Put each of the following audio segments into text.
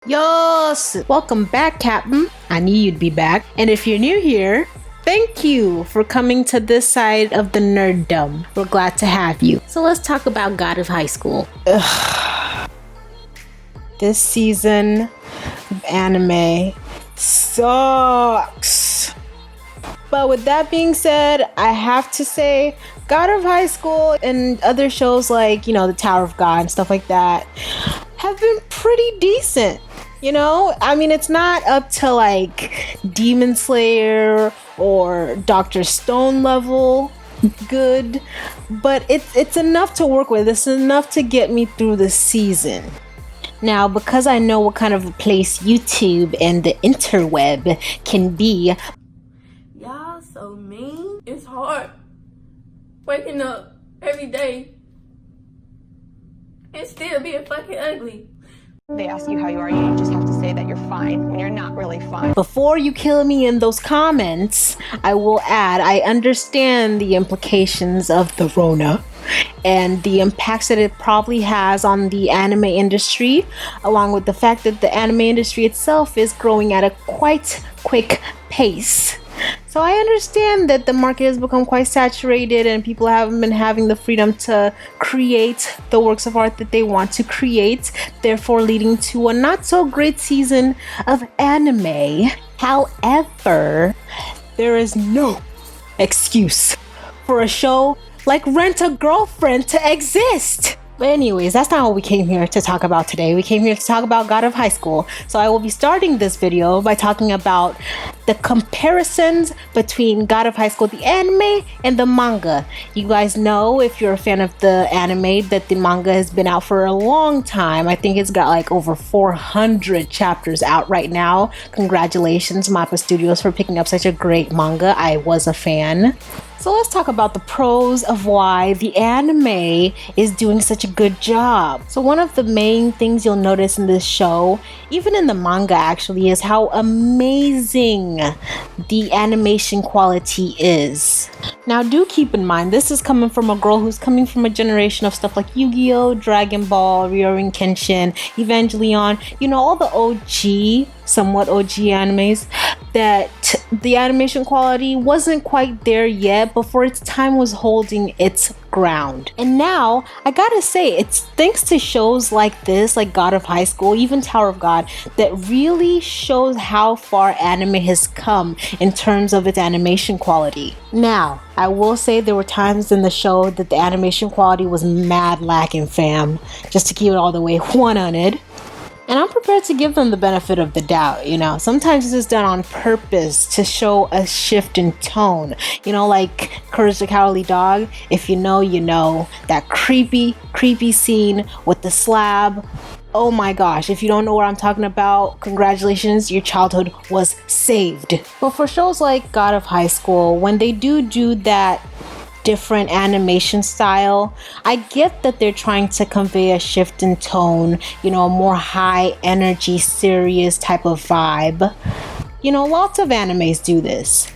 Yos! Welcome back, Captain. I knew you'd be back. And if you're new here, thank you for coming to this side of the nerddom. We're glad to have you. So let's talk about God of High School. This season of anime sucks. But with that being said, I have to say God of High School and other shows like, the Tower of God and stuff like that have been pretty decent. I mean, it's not up to like Demon Slayer or Dr. Stone level good, but it's enough to work with. It's enough to get me through the season. Now, because I know what kind of a place YouTube and the interweb can be. Y'all so mean. It's hard waking up every day and still being fucking ugly. They ask you how you are, you just have to say that you're fine when you're not really fine. Before you kill me in those comments, I will add, I understand the implications of the Rona and the impacts that it probably has on the anime industry, along with the fact that the anime industry itself is growing at a quite quick pace. So I understand that the market has become quite saturated and people haven't been having the freedom to create the works of art that they want to create, therefore leading to a not so great season of anime. However, there is no excuse for a show like Rent a Girlfriend to exist. But anyways, that's not what we came here to talk about today. We came here to talk about God of High School. So I will be starting this video by talking about the comparisons between God of High School, the anime, and the manga. You guys know, if you're a fan of the anime, that the manga has been out for a long time. I think it's got like over 400 chapters out right now. Congratulations, Mappa Studios, for picking up such a great manga. I was a fan. So let's talk about the pros of why the anime is doing such a good job. So one of the main things you'll notice in this show, even in the manga actually, is how amazing the animation quality is. Now do keep in mind, this is coming from a girl who's coming from a generation of stuff like Yu-Gi-Oh!, Dragon Ball, Rurouni Kenshin, Evangelion, all the somewhat OG animes, that the animation quality wasn't quite there yet, but for its time was holding its ground. And now, I gotta say, it's thanks to shows like this, like God of High School, even Tower of God, that really shows how far anime has come in terms of its animation quality. Now, I will say there were times in the show that the animation quality was mad lacking, fam, just to keep it all the way 100. And I'm prepared to give them the benefit of the doubt, Sometimes this is done on purpose to show a shift in tone. Like Courage the Cowardly Dog. If you know, you know. That creepy scene with the slab. Oh my gosh, if you don't know what I'm talking about, congratulations, your childhood was saved. But for shows like God of High School, when they do that different animation style, I get that they're trying to convey a shift in tone, a more high energy, serious type of vibe. Lots of animes do this.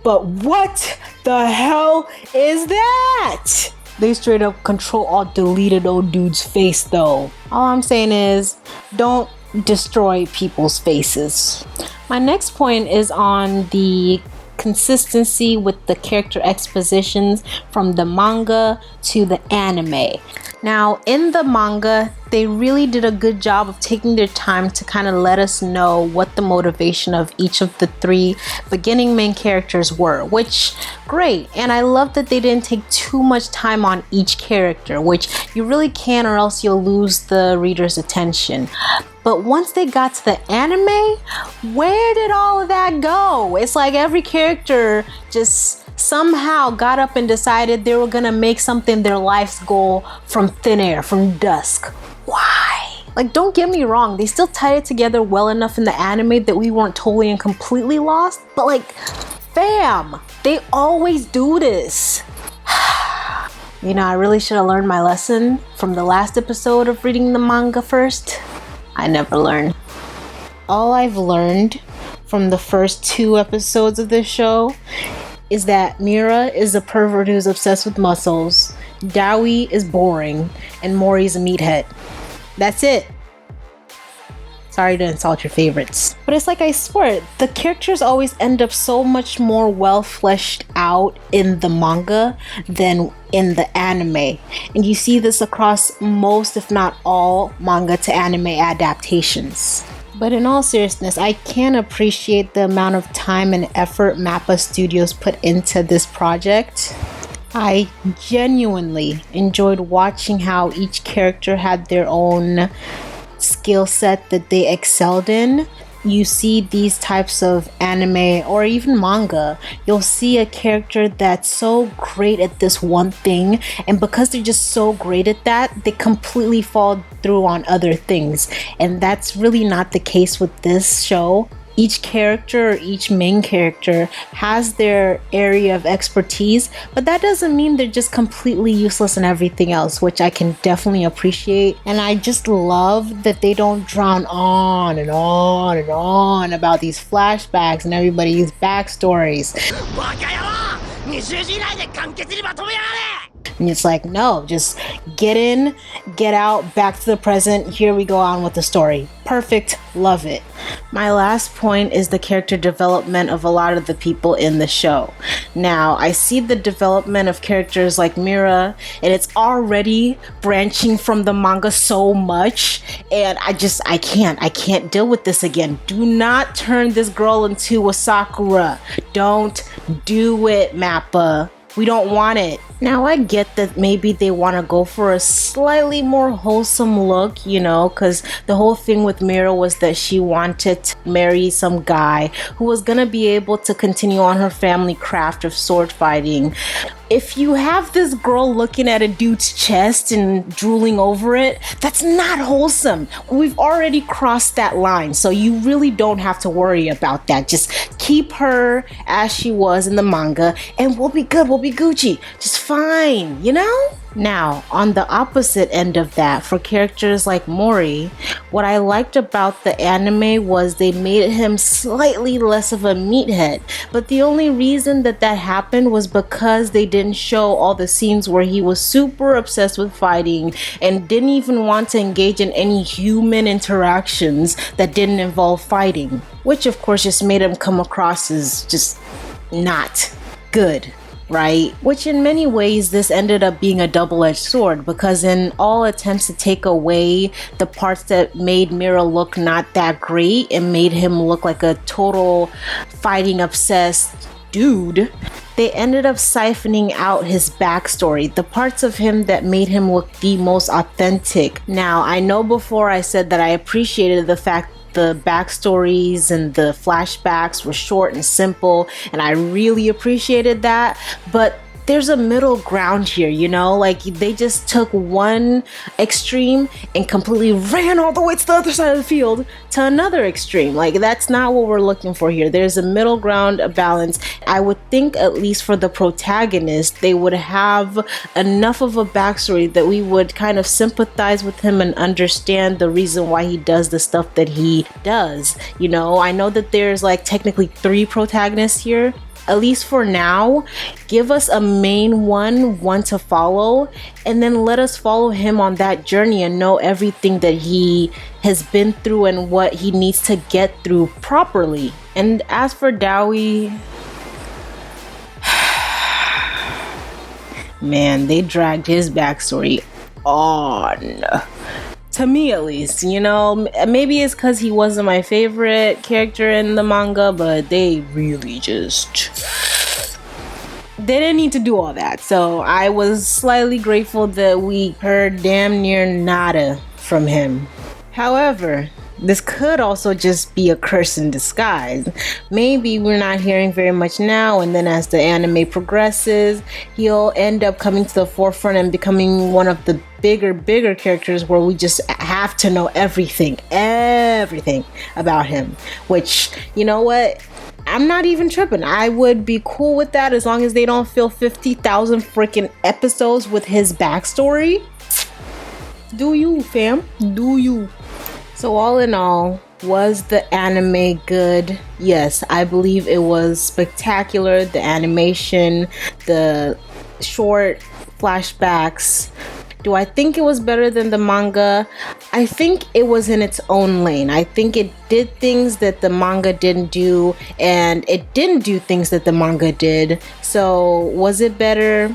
But what the hell is that? They straight up Control-Alt-Deleted old dude's face though. All I'm saying is, don't destroy people's faces. My next point is on the consistency with the character expositions from the manga to the anime. Now, in the manga, they really did a good job of taking their time to kind of let us know what the motivation of each of the three beginning main characters were, which, great. And I love that they didn't take too much time on each character, which you really can, or else you'll lose the reader's attention. But once they got to the anime, where did all of that go? It's like every character just somehow got up and decided they were gonna make something their life's goal from thin air, from dusk. Why? Like, don't get me wrong, they still tied it together well enough in the anime that we weren't totally and completely lost, but like, fam, they always do this. I really should have learned my lesson from the last episode of reading the manga first. I never learned. All I've learned from the first 2 episodes of this show is that Mira is a pervert who's obsessed with muscles, Dowie is boring, and Mori's a meathead. That's it. That's sorry to insult your favorites. But it's like, I swear, the characters always end up so much more well fleshed out in the manga than in the anime. And you see this across most, if not all, manga to anime adaptations. But in all seriousness, I can appreciate the amount of time and effort Mappa Studios put into this project. I genuinely enjoyed watching how each character had their own skill set that they excelled in. You see these types of anime or even manga, you'll see a character that's so great at this one thing, and because they're just so great at that, they completely fall through on other things. And that's really not the case with this show. Each character or each main character has their area of expertise, but that doesn't mean they're just completely useless in everything else, which I can definitely appreciate. And I just love that they don't drown on and on and on about these flashbacks and everybody's backstories. And it's like, no, just get in, get out, back to the present, here we go on with the story. Perfect, love it. My last point is the character development of a lot of the people in the show. Now, I see the development of characters like Mira, and it's already branching from the manga so much, and I can't deal with this again. Do not turn this girl into a Sakura. Don't do it, Mappa. We don't want it. Now, I get that maybe they want to go for a slightly more wholesome look, you know, because the whole thing with Mira was that she wanted to marry some guy who was going to be able to continue on her family craft of sword fighting. If you have this girl looking at a dude's chest and drooling over it, that's not wholesome. We've already crossed that line, so you really don't have to worry about that. Just keep her as she was in the manga, and we'll be good, we'll be Gucci. Just fine, you know? Now, on the opposite end of that, for characters like Mori, what I liked about the anime was they made him slightly less of a meathead. But the only reason that happened was because they didn't show all the scenes where he was super obsessed with fighting and didn't even want to engage in any human interactions that didn't involve fighting. Which of course just made him come across as just not good. Right? Which in many ways this ended up being a double-edged sword, because in all attempts to take away the parts that made Mira look not that great and made him look like a total fighting obsessed dude, they ended up siphoning out his backstory, the parts of him that made him look the most authentic. Now, I know before I said that I appreciated the fact the backstories and the flashbacks were short and simple, and I really appreciated that, but there's a middle ground here, you know? Like, they just took one extreme and completely ran all the way to the other side of the field to another extreme. Like, that's not what we're looking for here. There's a middle ground, a balance. I would think, at least for the protagonist, they would have enough of a backstory that we would kind of sympathize with him and understand the reason why he does the stuff that he does. You know, I know that there's like technically 3 protagonists here. At least for now, give us a main one to follow, and then let us follow him on that journey and know everything that he has been through and what he needs to get through properly. And as for Dowie, man, they dragged his backstory on. To me, at least, you know, maybe it's because he wasn't my favorite character in the manga, but they really just, they didn't need to do all that. So I was slightly grateful that we heard damn near nada from him. However, this could also just be a curse in disguise. Maybe we're not hearing very much now, and then as the anime progresses, he'll end up coming to the forefront and becoming one of the bigger characters where we just have to know everything about him. Which, you know what? I'm not even tripping. I would be cool with that as long as they don't fill 50,000 freaking episodes with his backstory. Do you, fam? Do you? So all in all, was the anime good? Yes, I believe it was spectacular. The animation, the short flashbacks, Do I think it was better than the manga? I think it was in its own lane. I think it did things that the manga didn't do, and it didn't do things that the manga did. So was it better?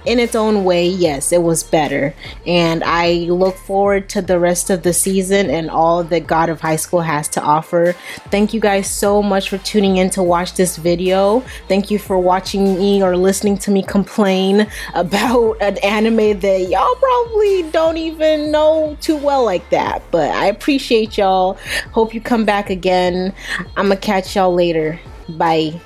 In its own way, yes, it was better. And I look forward to the rest of the season and all that God of High School has to offer. Thank you guys so much for tuning in to watch this video. Thank you for watching me or listening to me complain about an anime that y'all probably don't even know too well like that. But I appreciate y'all. Hope you come back again. I'ma catch y'all later. Bye.